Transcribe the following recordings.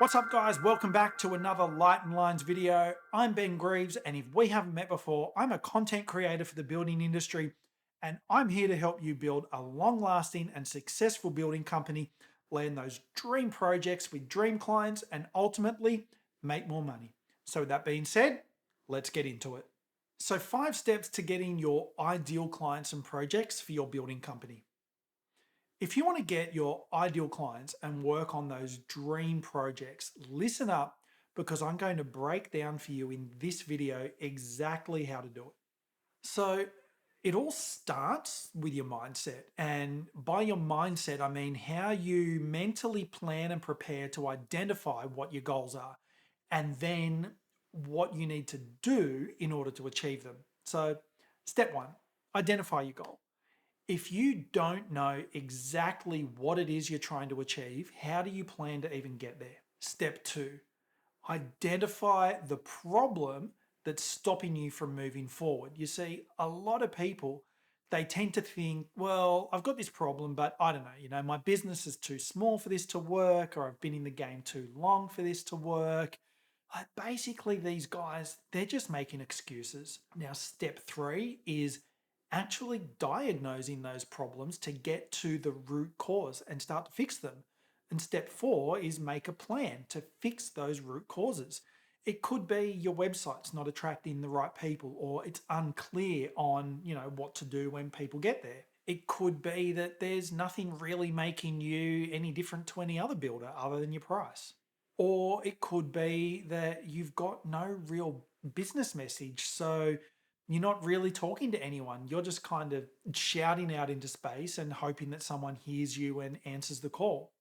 What's up, guys? Welcome back to another Light and Lines video. I'm Ben Greaves, and if we haven't met before, I'm a content creator for the building industry, and I'm here to help you build a long-lasting and successful building company, land those dream projects with dream clients, and ultimately make more money. So with that being said, let's get into it. So 5 steps to getting your ideal clients and projects for your building company. If you want to get your ideal clients and work on those dream projects, listen up because I'm going to break down for you in this video exactly how to do it. So, it all starts with your mindset. And by your mindset, I mean how you mentally plan and prepare to identify what your goals are and then what you need to do in order to achieve them. So, step one, identify your goal. If you don't know exactly what it is you're trying to achieve, how do you plan to even get there? Step two, identify the problem that's stopping you from moving forward. You see, a lot of people, they tend to think, well, I've got this problem, but I don't know, my business is too small for this to work, or I've been in the game too long for this to work. Basically, these guys, they're just making excuses. Now, step three is actually diagnosing those problems to get to the root cause and start to fix them. And step four is make a plan to fix those root causes. It could be your website's not attracting the right people, or it's unclear on, what to do when people get there. It could be that there's nothing really making you any different to any other builder other than your price. Or it could be that you've got no real business message. So you're not really talking to anyone. You're just kind of shouting out into space and hoping that someone hears you and answers the call.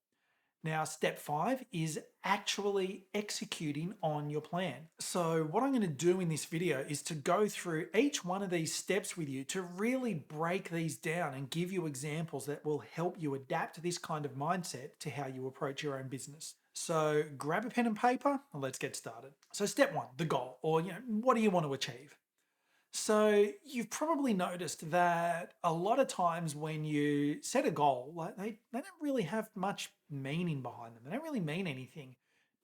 Now, step five is actually executing on your plan. So what I'm going to do in this video is to go through each one of these steps with you to really break these down and give you examples that will help you adapt this kind of mindset to how you approach your own business. So grab a pen and paper and let's get started. So step one, the goal, or what do you want to achieve? So you've probably noticed that a lot of times when you set a goal, like they don't really have much meaning behind them. They don't really mean anything.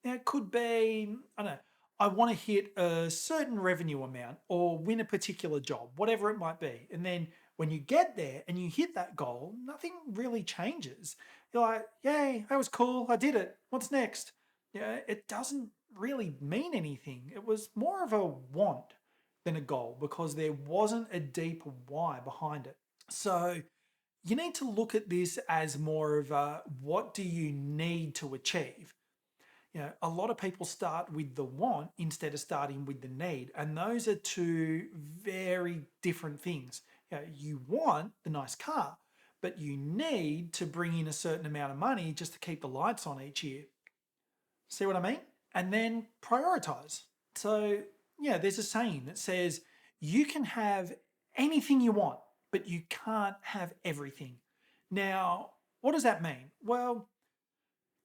Now it could be, I don't know, I want to hit a certain revenue amount or win a particular job, whatever it might be. And then when you get there and you hit that goal, nothing really changes. You're like, yay, that was cool. I did it. What's next? Yeah, it doesn't really mean anything. It was more of a want than a goal because there wasn't a deep why behind it. So you need to look at this as more of a what do you need to achieve? A lot of people start with the want instead of starting with the need. And those are two very different things. You want the nice car, but you need to bring in a certain amount of money just to keep the lights on each year. See what I mean? And then prioritize. So, there's a saying that says you can have anything you want, but you can't have everything. Now, what does that mean? Well,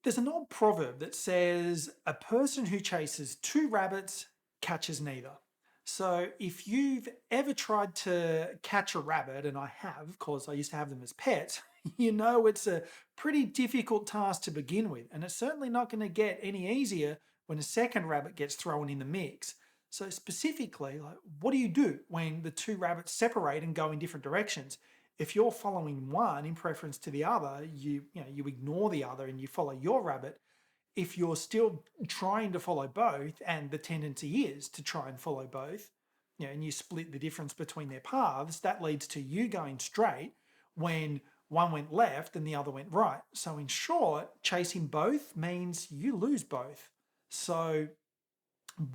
there's an old proverb that says a person who chases two rabbits catches neither. So if you've ever tried to catch a rabbit, and I have, because I used to have them as pets, it's a pretty difficult task to begin with. And it's certainly not going to get any easier when a second rabbit gets thrown in the mix. So specifically, like, what do you do when the two rabbits separate and go in different directions? If you're following one in preference to the other, you ignore the other and you follow your rabbit. If you're still trying to follow both, and the tendency is to try and follow both, and you split the difference between their paths, that leads to you going straight when one went left and the other went right. So in short, chasing both means you lose both. So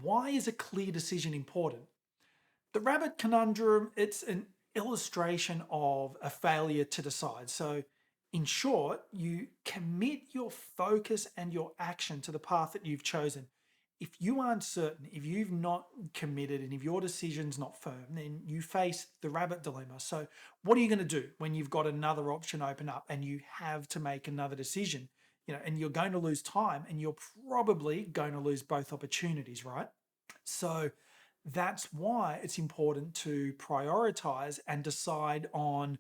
why is a clear decision important? The rabbit conundrum, it's an illustration of a failure to decide. So, in short, you commit your focus and your action to the path that you've chosen. If you aren't certain, if you've not committed, and if your decision's not firm, then you face the rabbit dilemma. So, what are you going to do when you've got another option open up and you have to make another decision? And you're going to lose time, and you're probably going to lose both opportunities, right? So, that's why it's important to prioritize and decide on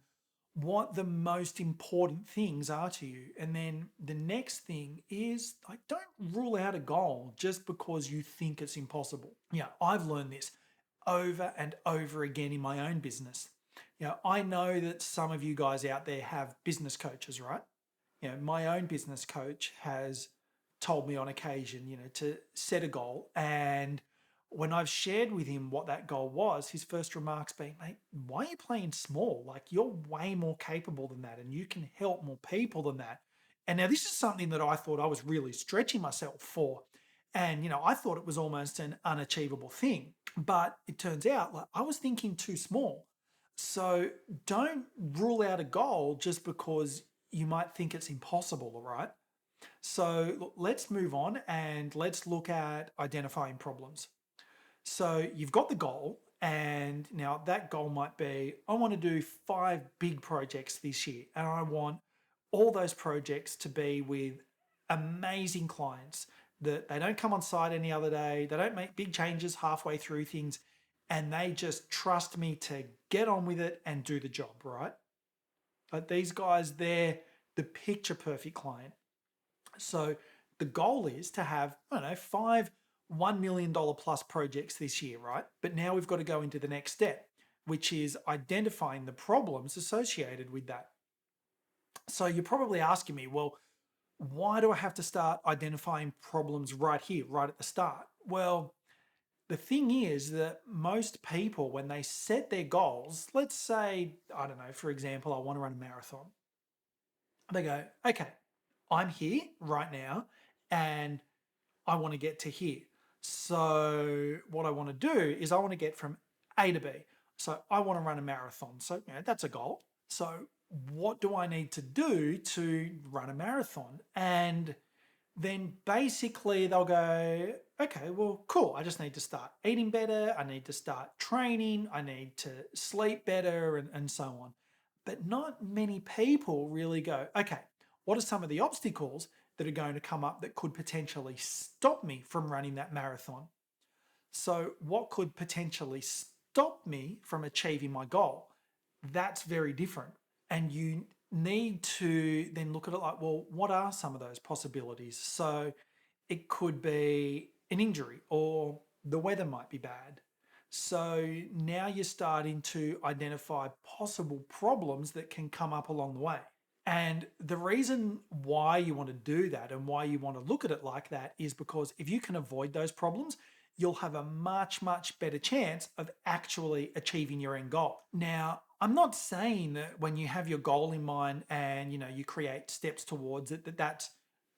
what the most important things are to you. And then the next thing is like, don't rule out a goal just because you think it's impossible. Yeah, I've learned this over and over again in my own business. I know that some of you guys out there have business coaches, right? My own business coach has told me on occasion, to set a goal. And when I've shared with him what that goal was, his first remarks being, mate, why are you playing small? Like, you're way more capable than that and you can help more people than that. And now this is something that I thought I was really stretching myself for. And, I thought it was almost an unachievable thing. But it turns out like I was thinking too small. So don't rule out a goal just because you might think it's impossible, all right? So let's move on and let's look at identifying problems. So you've got the goal, and now that goal might be I want to do 5 big projects this year, and I want all those projects to be with amazing clients that they don't come on site any other day, they don't make big changes halfway through things, and they just trust me to get on with it and do the job, right? But these guys, they're the picture perfect client. So the goal is to have, I don't know, 5 $1 million plus projects this year, right? But now we've got to go into the next step, which is identifying the problems associated with that. So you're probably asking me, well, why do I have to start identifying problems right here, right at the start? Well, the thing is that most people, when they set their goals, let's say, I don't know, for example, I want to run a marathon. They go, okay, I'm here right now and I want to get to here. So, what I want to do is I want to get from A to B. So, I want to run a marathon. So, that's a goal. So, what do I need to do to run a marathon? And then basically they'll go, okay, well, cool. I just need to start eating better. I need to start training. I need to sleep better and so on. But not many people really go, okay, what are some of the obstacles that are going to come up that could potentially stop me from running that marathon? So, what could potentially stop me from achieving my goal? That's very different. And you need to then look at it like, well, what are some of those possibilities? So, it could be an injury or the weather might be bad. So now you're starting to identify possible problems that can come up along the way. And the reason why you want to do that and why you want to look at it like that is because if you can avoid those problems, you'll have a much, much better chance of actually achieving your end goal. Now, I'm not saying that when you have your goal in mind and you create steps towards it, that's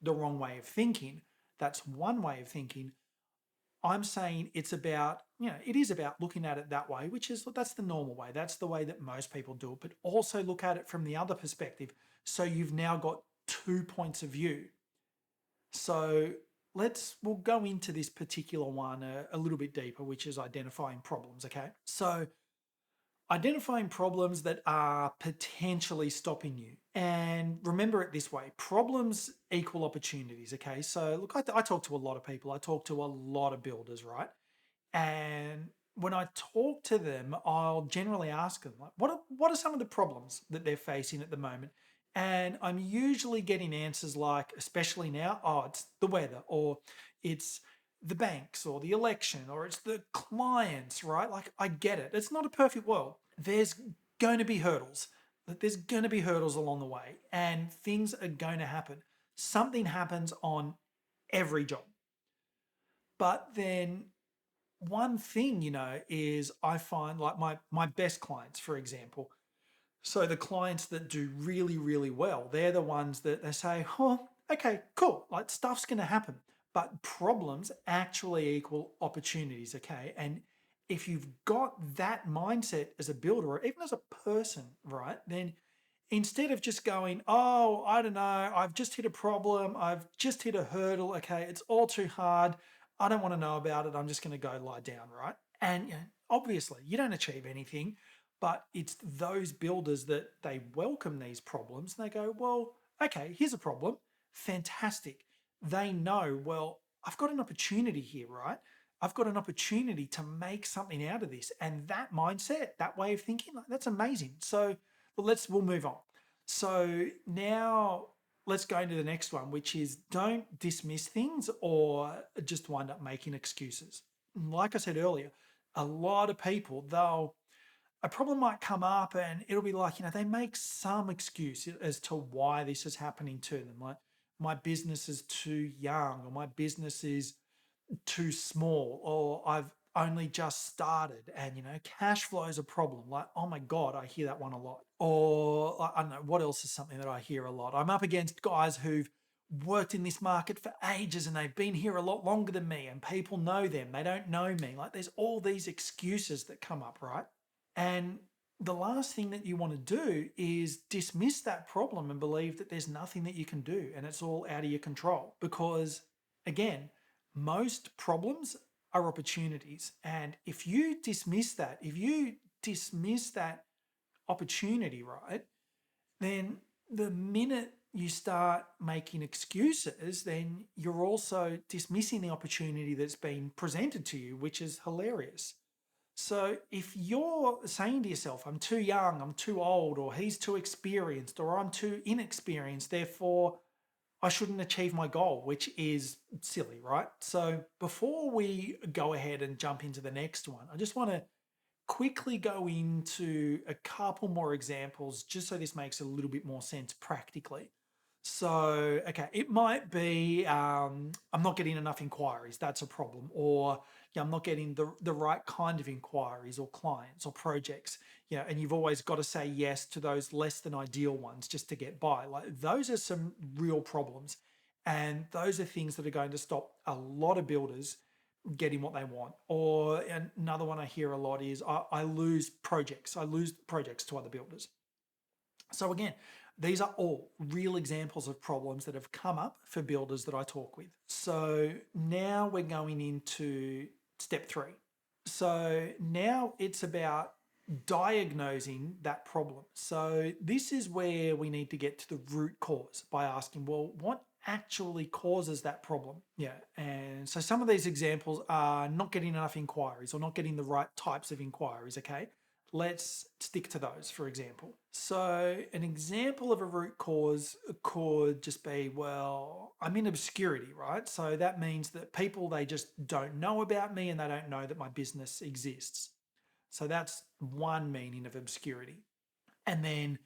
the wrong way of thinking. That's one way of thinking. I'm saying it's about, it is about looking at it that way, which is that's the normal way. That's the way that most people do it. But also look at it from the other perspective. So you've now got 2 points of view. So we'll go into this particular one a little bit deeper, which is identifying problems. Okay. So identifying problems that are potentially stopping you. And remember it this way problems equal opportunities. Okay. So, look, I talk to a lot of people, I talk to a lot of builders, right? And when I talk to them, I'll generally ask them, like, what are some of the problems that they're facing at the moment? And I'm usually getting answers like, especially now, oh, it's the weather, or it's the banks, or the election, or it's the clients, right? Like, I get it. It's not a perfect world. There's going to be hurdles. There's going to be hurdles along the way, and things are going to happen. Something happens on every job. But then one thing, is I find like my best clients, for example. So the clients that do really, really well, they're the ones that they say, oh, okay, cool. Like stuff's gonna happen. But problems actually equal opportunities, okay? And if you've got that mindset as a builder or even as a person, right, then instead of just going, oh, I don't know, I've just hit a problem, I've just hit a hurdle, okay, it's all too hard, I don't want to know about it, I'm just going to go lie down, right? And obviously, you don't achieve anything, but it's those builders that they welcome these problems and they go, well, okay, here's a problem, fantastic. They know, well, I've got an opportunity here, right? I've got an opportunity to make something out of this. And that mindset, that way of thinking, like, that's amazing. So, But we'll move on. So now let's go into the next one, which is don't dismiss things or just wind up making excuses. Like I said earlier, a lot of people, a problem might come up and it'll be like, they make some excuse as to why this is happening to them. Like, my business is too young, or my business is too small, or I've only just started and cash flow is a problem. Like, oh my God, I hear that one a lot. Or I don't know, what else is something that I hear a lot? I'm up against guys who've worked in this market for ages and they've been here a lot longer than me, and people know them, they don't know me. Like, there's all these excuses that come up, right? And the last thing that you want to do is dismiss that problem and believe that there's nothing that you can do and it's all out of your control. Because again, most problems are opportunities. And if you dismiss that opportunity, right, then the minute you start making excuses, then you're also dismissing the opportunity that's been presented to you, which is hilarious. So if you're saying to yourself, I'm too young, I'm too old, or he's too experienced, or I'm too inexperienced, therefore I shouldn't achieve my goal, which is silly, right? So before we go ahead and jump into the next one, I just want to quickly go into a couple more examples just so this makes a little bit more sense practically. So, okay, it might be I'm not getting enough inquiries. That's a problem. Or I'm not getting the right kind of inquiries or clients or projects. And you've always got to say yes to those less than ideal ones just to get by. Like, those are some real problems. And those are things that are going to stop a lot of builders getting what they want. Or another one I hear a lot is I lose projects. I lose projects to other builders. So again, these are all real examples of problems that have come up for builders that I talk with. So now we're going into step 3. So now it's about diagnosing that problem. So this is where we need to get to the root cause by asking, well, what actually causes that problem? Yeah. And so some of these examples are not getting enough inquiries or not getting the right types of inquiries. Okay. Let's stick to those, for example. So an example of a root cause could just be, well, I'm in obscurity, right? So that means that people, they just don't know about me and they don't know that my business exists. So that's one meaning of obscurity. And then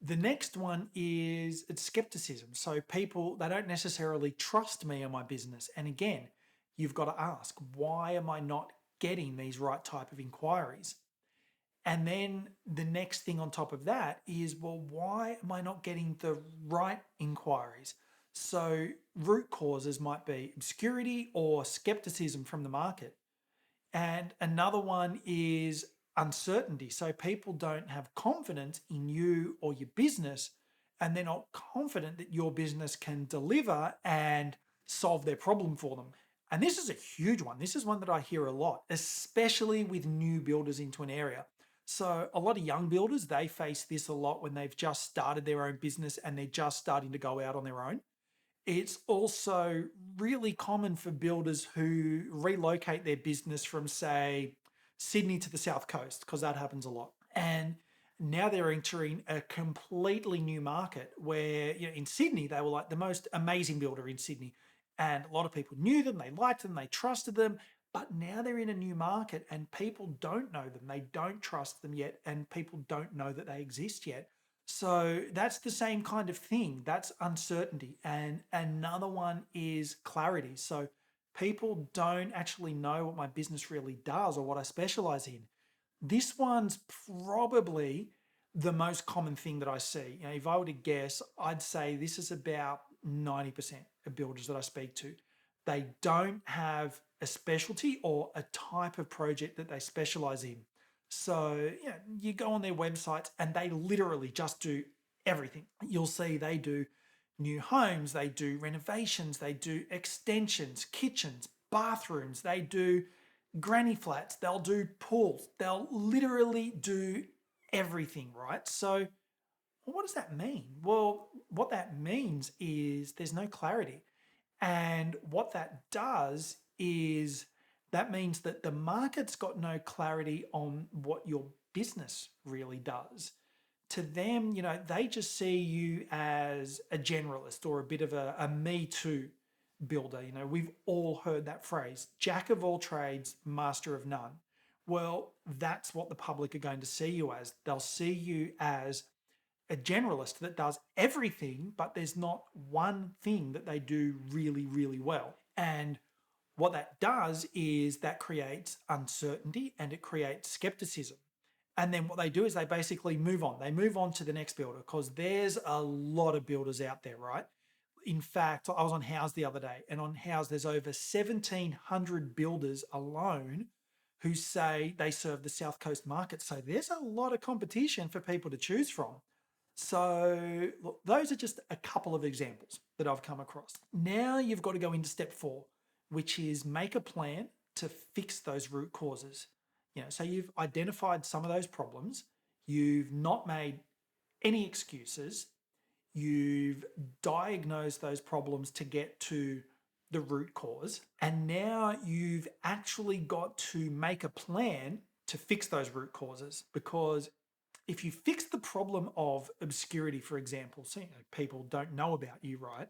the next one is it's skepticism. So people, they don't necessarily trust me or my business. And again, you've got to ask, why am I not getting these right type of inquiries? And then the next thing on top of that is, well, why am I not getting the right inquiries? So root causes might be obscurity or skepticism from the market. And another one is uncertainty. So people don't have confidence in you or your business, and they're not confident that your business can deliver and solve their problem for them. And this is a huge one. This is one that I hear a lot, especially with new builders into an area. So a lot of young builders, they face this a lot when they've just started their own business and they're just starting to go out on their own. It's also really common for builders who relocate their business from, say, Sydney to the South Coast, because that happens a lot. And now they're entering a completely new market where, in Sydney, they were like the most amazing builder in Sydney. And a lot of people knew them, they liked them, they trusted them. But now they're in a new market and people don't know them, they don't trust them yet, and people don't know that they exist yet. So that's the same kind of thing. That's uncertainty. And another one is clarity. So people don't actually know what my business really does or what I specialize in. This one's probably the most common thing that I see. If I were to guess, I'd say this is about 90% of builders that I speak to. They don't have a specialty or a type of project that they specialize in. So, you go on their websites and they literally just do everything. You'll see they do new homes, they do renovations, they do extensions, kitchens, bathrooms, they do granny flats, they'll do pools, they'll literally do everything, right? So, what does that mean? Well, what that means is there's no clarity. And what that does is that means that the market's got no clarity on what your business really does. to them, they just see you as a generalist or a bit of a me too builder. We've all heard that phrase, jack of all trades, master of none. Well, that's what the public are going to see you as. They'll see you as a generalist that does everything, but there's not one thing that they do really, really well. And what that does is that creates uncertainty and it creates skepticism. And then what they do is they basically move on. They move on to the next builder because there's a lot of builders out there, right? In fact, I was on Houzz the other day, and on Houzz, there's over 1,700 builders alone who say they serve the South Coast market. So there's a lot of competition for people to choose from. So look, those are just a couple of examples that I've come across. Now you've got to go into step 4, which is make a plan to fix those root causes. So you've identified some of those problems, you've not made any excuses, you've diagnosed those problems to get to the root cause, and now you've actually got to make a plan to fix those root causes. Because if you fix the problem of obscurity, for example, so people don't know about you, right?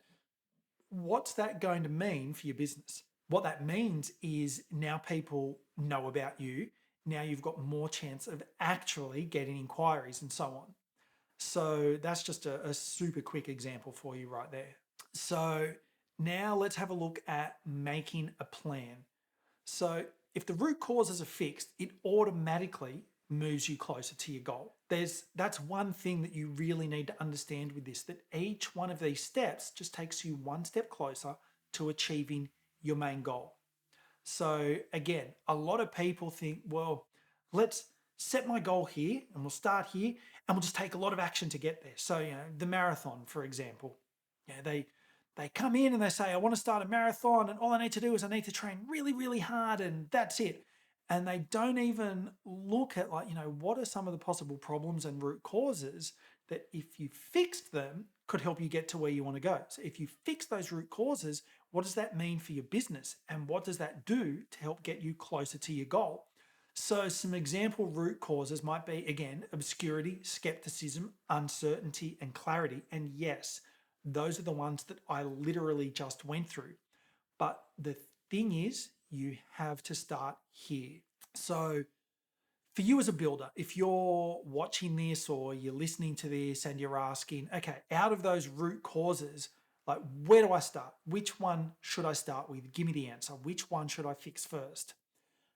What's that going to mean for your business? What that means is now people know about you. Now you've got more chance of actually getting inquiries and so on. So that's just a super quick example for you right there. So now let's have a look at making a plan. So if the root causes are fixed, it automatically moves you closer to your goal. That's one thing that you really need to understand with this, that each one of these steps just takes you one step closer to achieving your main goal. So again, a lot of people think, well, let's set my goal here and we'll start here and we'll just take a lot of action to get there. So, the marathon, for example, they come in and they say, I want to start a marathon and all I need to do is I need to train really, really hard and that's it. And they don't even look at what are some of the possible problems and root causes that if you fixed them could help you get to where you want to go. So if you fix those root causes, what does that mean for your business? And what does that do to help get you closer to your goal? So some example root causes might be, again, obscurity, skepticism, uncertainty, and clarity. And yes, those are the ones that I literally just went through. But the thing is, you have to start here. So for you as a builder, if you're watching this or you're listening to this and you're asking, okay, out of those root causes, where do I start? Which one should I start with? Give me the answer. Which one should I fix first?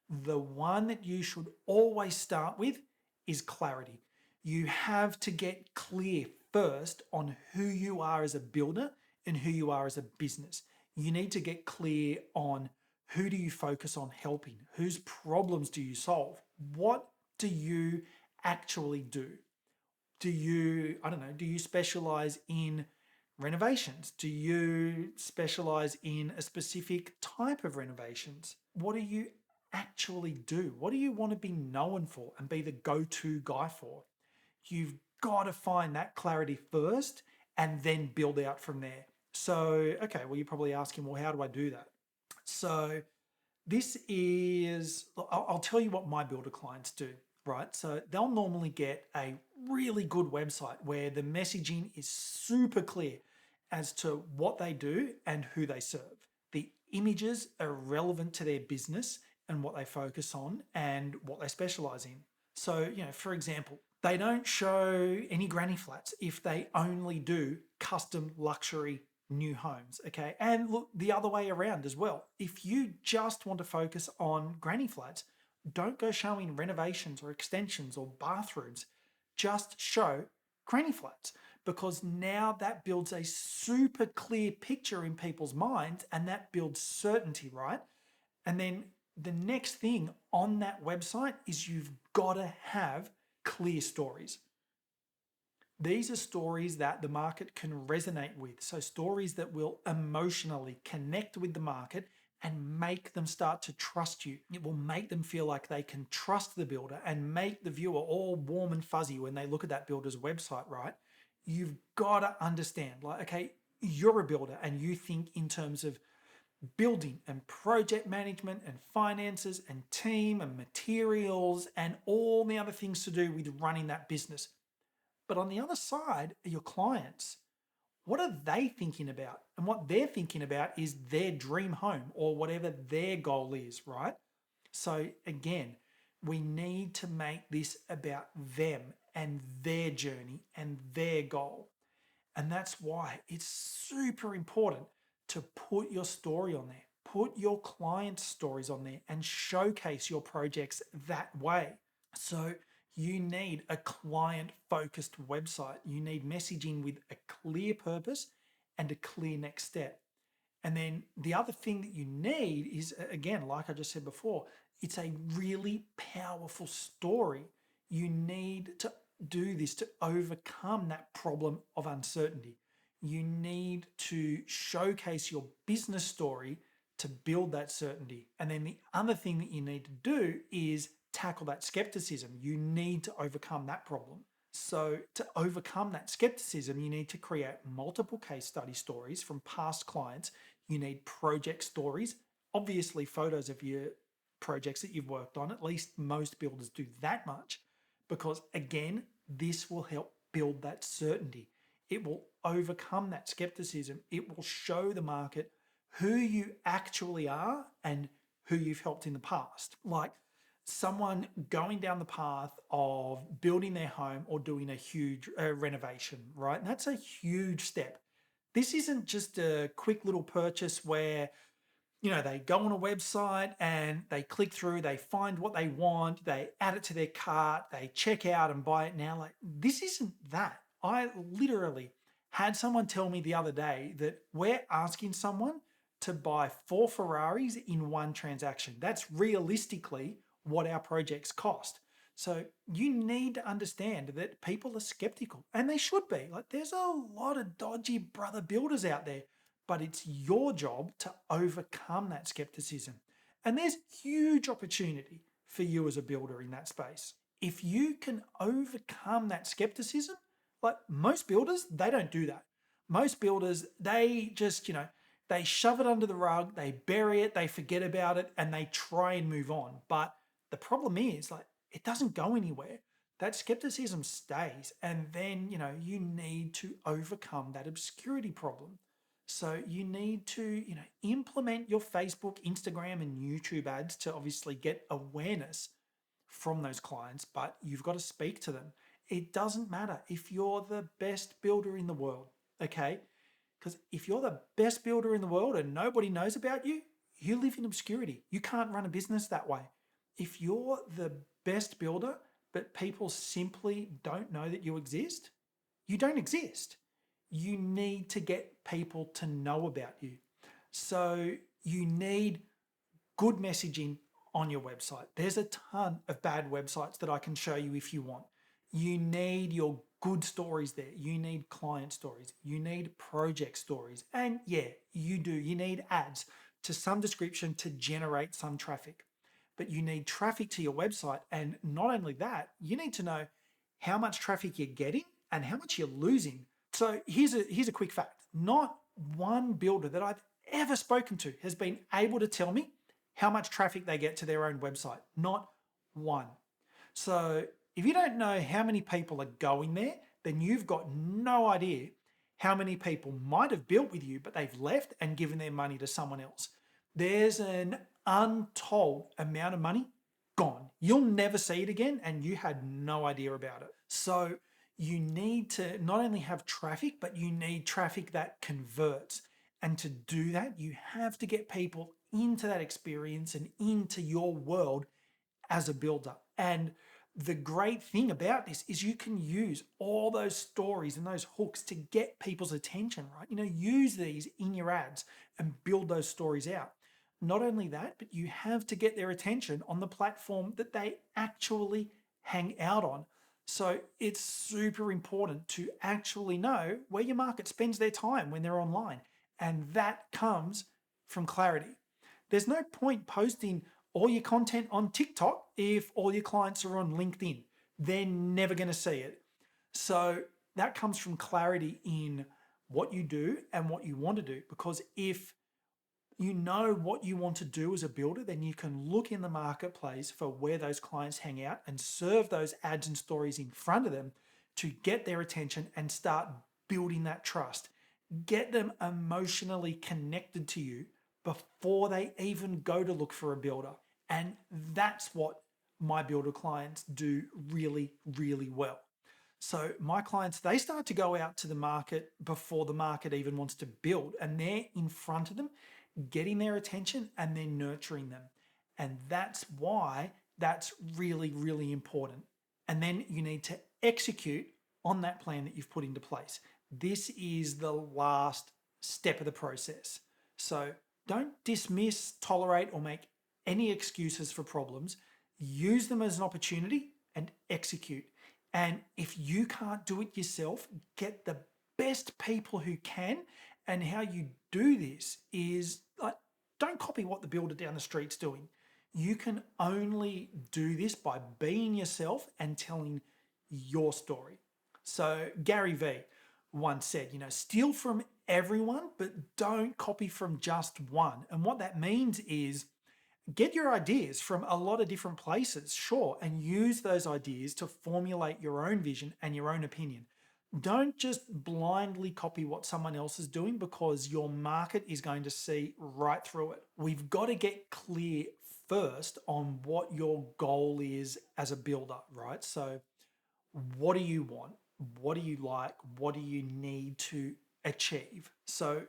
The one that you should always start with is clarity. You have to get clear first on who you are as a builder and who you are as a business. You need to get clear on who do you focus on helping? Whose problems do you solve? What do you actually do? Do you specialize in renovations? Do you specialize in a specific type of renovations? What do you actually do? What do you want to be known for and be the go-to guy for? You've got to find that clarity first and then build out from there. So, okay, well, you're probably asking, well, how do I do that? So this is, I'll tell you what my builder clients do, right? So they'll normally get a really good website where the messaging is super clear as to what they do and who they serve. The images are relevant to their business and what they focus on and what they specialize in. So, for example, they don't show any granny flats if they only do custom luxury new homes, okay? And look, the other way around as well. If you just want to focus on granny flats, don't go showing renovations or extensions or bathrooms. Just show granny flats, because now that builds a super clear picture in people's minds and that builds certainty, right? And then the next thing on that website is you've got to have clear stories. These are stories that the market can resonate with. So stories that will emotionally connect with the market and make them start to trust you. It will make them feel like they can trust the builder and make the viewer all warm and fuzzy when they look at that builder's website, right? You've got to understand, okay, you're a builder and you think in terms of building and project management and finances and team and materials and all the other things to do with running that business. But on the other side are your clients. What are they thinking about? And what they're thinking about is their dream home or whatever their goal is, right? So again, we need to make this about them and their journey and their goal. And that's why it's super important to put your story on there, put your clients' stories on there, and showcase your projects that way. So, you need a client focused website. You need messaging with a clear purpose and a clear next step. And then the other thing that you need is, again, like I just said before, it's a really powerful story. You need to do this to overcome that problem of uncertainty. You need to showcase your business story to build that certainty. And then the other thing that you need to do is tackle that skepticism. You need to overcome that problem. So, to overcome that skepticism, you need to create multiple case study stories from past clients. You need project stories, obviously, photos of your projects that you've worked on. At least most builders do that much because, again, this will help build that certainty. It will overcome that skepticism. It will show the market who you actually are and who you've helped in the past. Like someone going down the path of building their home or doing a huge renovation, right? And that's a huge step. This isn't just a quick little purchase where they go on a website and they click through, they find what they want, they add it to their cart, they check out and buy it now. Like, this isn't that. I literally had someone tell me the other day that we're asking someone to buy 4 Ferraris in one transaction. That's realistically what our projects cost. So you need to understand that people are skeptical, and they should be. Like, there's a lot of dodgy brother builders out there, but it's your job to overcome that skepticism. And there's huge opportunity for you as a builder in that space. If you can overcome that skepticism, like most builders, they don't do that. Most builders, they just, they shove it under the rug, they bury it, they forget about it, and they try and move on. But the problem is, like, it doesn't go anywhere. That skepticism stays. And then, you need to overcome that obscurity problem. So you need to, implement your Facebook, Instagram, and YouTube ads to obviously get awareness from those clients, but you've got to speak to them. It doesn't matter if you're the best builder in the world, okay? Because if you're the best builder in the world and nobody knows about you, you live in obscurity. You can't run a business that way. If you're the best builder, but people simply don't know that you exist, you don't exist. You need to get people to know about you. So you need good messaging on your website. There's a ton of bad websites that I can show you if you want. You need your good stories there. You need client stories. You need project stories. And yeah, you do. You need ads to some description to generate some traffic. But you need traffic to your website. And not only that, you need to know how much traffic you're getting and how much you're losing. So here's a quick fact. Not one builder that I've ever spoken to has been able to tell me how much traffic they get to their own website. Not one. So if you don't know how many people are going there, then you've got no idea how many people might have built with you, but they've left and given their money to someone else. There's an untold amount of money gone. You'll never see it again, and you had no idea about it. So you need to not only have traffic, but you need traffic that converts. And to do that, you have to get people into that experience and into your world as a builder. And the great thing about this is you can use all those stories and those hooks to get people's attention, right? Use these in your ads and build those stories out. Not only that, but you have to get their attention on the platform that they actually hang out on. So it's super important to actually know where your market spends their time when they're online. And that comes from clarity. There's no point posting all your content on TikTok if all your clients are on LinkedIn. They're never going to see it. So that comes from clarity in what you do and what you want to do. Because if you know what you want to do as a builder, then you can look in the marketplace for where those clients hang out and serve those ads and stories in front of them to get their attention and start building that trust. Get them emotionally connected to you before they even go to look for a builder. And that's what my builder clients do really, really well. So my clients, they start to go out to the market before the market even wants to build, and they're in front of them, getting their attention and then nurturing them. And that's why that's really, really important. And then you need to execute on that plan that you've put into place. This is the last step of the process. So don't dismiss, tolerate, or make any excuses for problems. Use them as an opportunity and execute. And if you can't do it yourself, get the best people who can. And how you do this is like, don't copy what the builder down the street's doing. You can only do this by being yourself and telling your story. So Gary Vee once said, steal from everyone, but don't copy from just one. And what that means is get your ideas from a lot of different places, sure, and use those ideas to formulate your own vision and your own opinion. Don't just blindly copy what someone else is doing, because your market is going to see right through it. We've got to get clear first on what your goal is as a builder, right? So what do you want? What do you like? What do you need to achieve? So,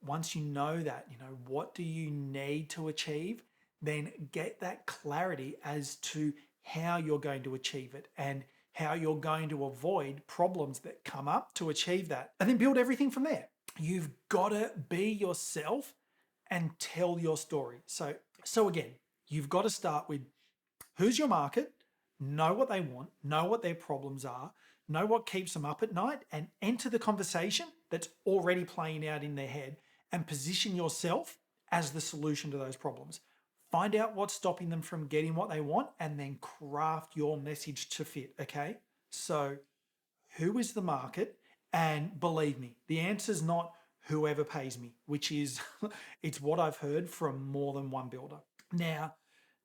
once you know that, what do you need to achieve? Then get that clarity as to how you're going to achieve it and how you're going to avoid problems that come up to achieve that. And then build everything from there. You've got to be yourself and tell your story. So again, you've got to start with who's your market, know what they want, know what their problems are, know what keeps them up at night, and enter the conversation that's already playing out in their head and position yourself as the solution to those problems. Find out what's stopping them from getting what they want and then craft your message to fit, okay? So who is the market? And believe me, the answer is not whoever pays me, which is, it's what I've heard from more than one builder. Now,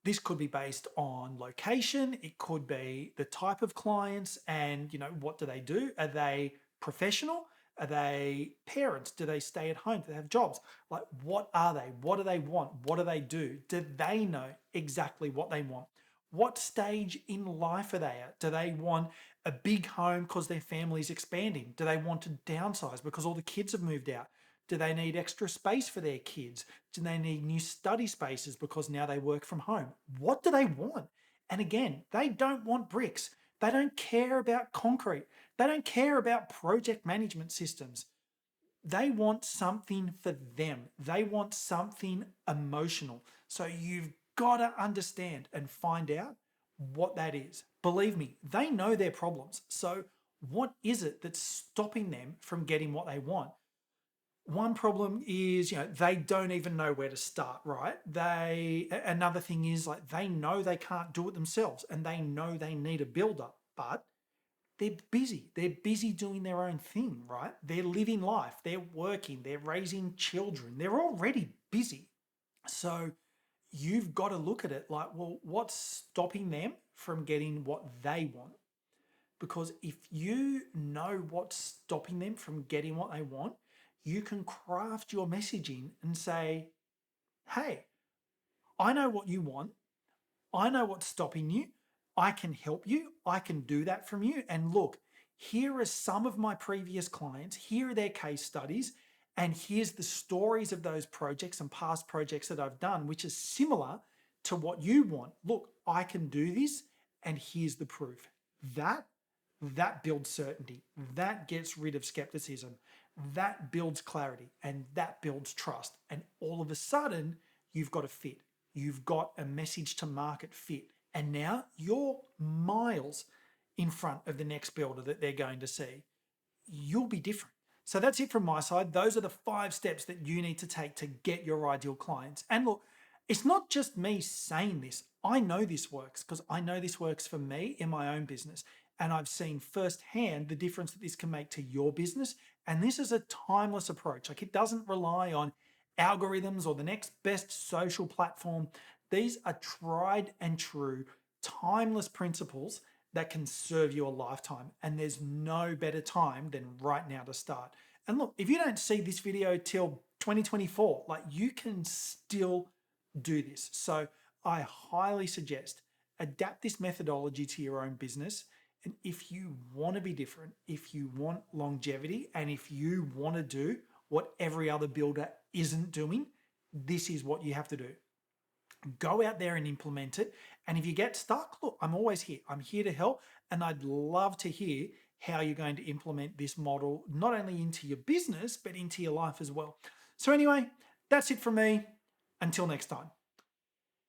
this could be based on location. It could be the type of clients and, what do they do? Are they professional? Are they parents? Do they stay at home? Do they have jobs? Like, what are they? What do they want? What do they do? Do they know exactly what they want? What stage in life are they at? Do they want a big home because their family's expanding? Do they want to downsize because all the kids have moved out? Do they need extra space for their kids? Do they need new study spaces because now they work from home? What do they want? And again, they don't want bricks. They don't care about concrete. They don't care about project management systems. They want something for them. They want something emotional. So you've got to understand and find out what that is. Believe me, they know their problems. So what is it that's stopping them from getting what they want? One problem is, they don't even know where to start, right? Another thing is, like, they know they can't do it themselves and they know they need a builder, but they're busy. They're busy doing their own thing, right? They're living life, they're working, they're raising children. They're already busy. So you've got to look at it like, well, what's stopping them from getting what they want? Because if you know what's stopping them from getting what they want, you can craft your messaging and say, hey, I know what you want. I know what's stopping you. I can help you. I can do that from you. And look, here are some of my previous clients. Here are their case studies. And here's the stories of those projects and past projects that I've done, which is similar to what you want. Look, I can do this. And here's the proof. That builds certainty. That gets rid of skepticism. That builds clarity, and that builds trust. And all of a sudden, you've got a fit. You've got a message to market fit. And now you're miles in front of the next builder that they're going to see. You'll be different. So that's it from my side. Those are the 5 steps that you need to take to get your ideal clients. And look, it's not just me saying this. I know this works because I know this works for me in my own business. And I've seen firsthand the difference that this can make to your business. And this is a timeless approach. Like, it doesn't rely on algorithms or the next best social platform. These are tried and true, timeless principles that can serve you a lifetime. And there's no better time than right now to start. And look, if you don't see this video till 2024, like you can still do this. So I highly suggest adapt this methodology to your own business. And if you want to be different, if you want longevity, and if you want to do what every other builder isn't doing, this is what you have to do. Go out there and implement it. And if you get stuck, look, I'm always here. I'm here to help. And I'd love to hear how you're going to implement this model, not only into your business, but into your life as well. So, anyway, that's it from me. Until next time.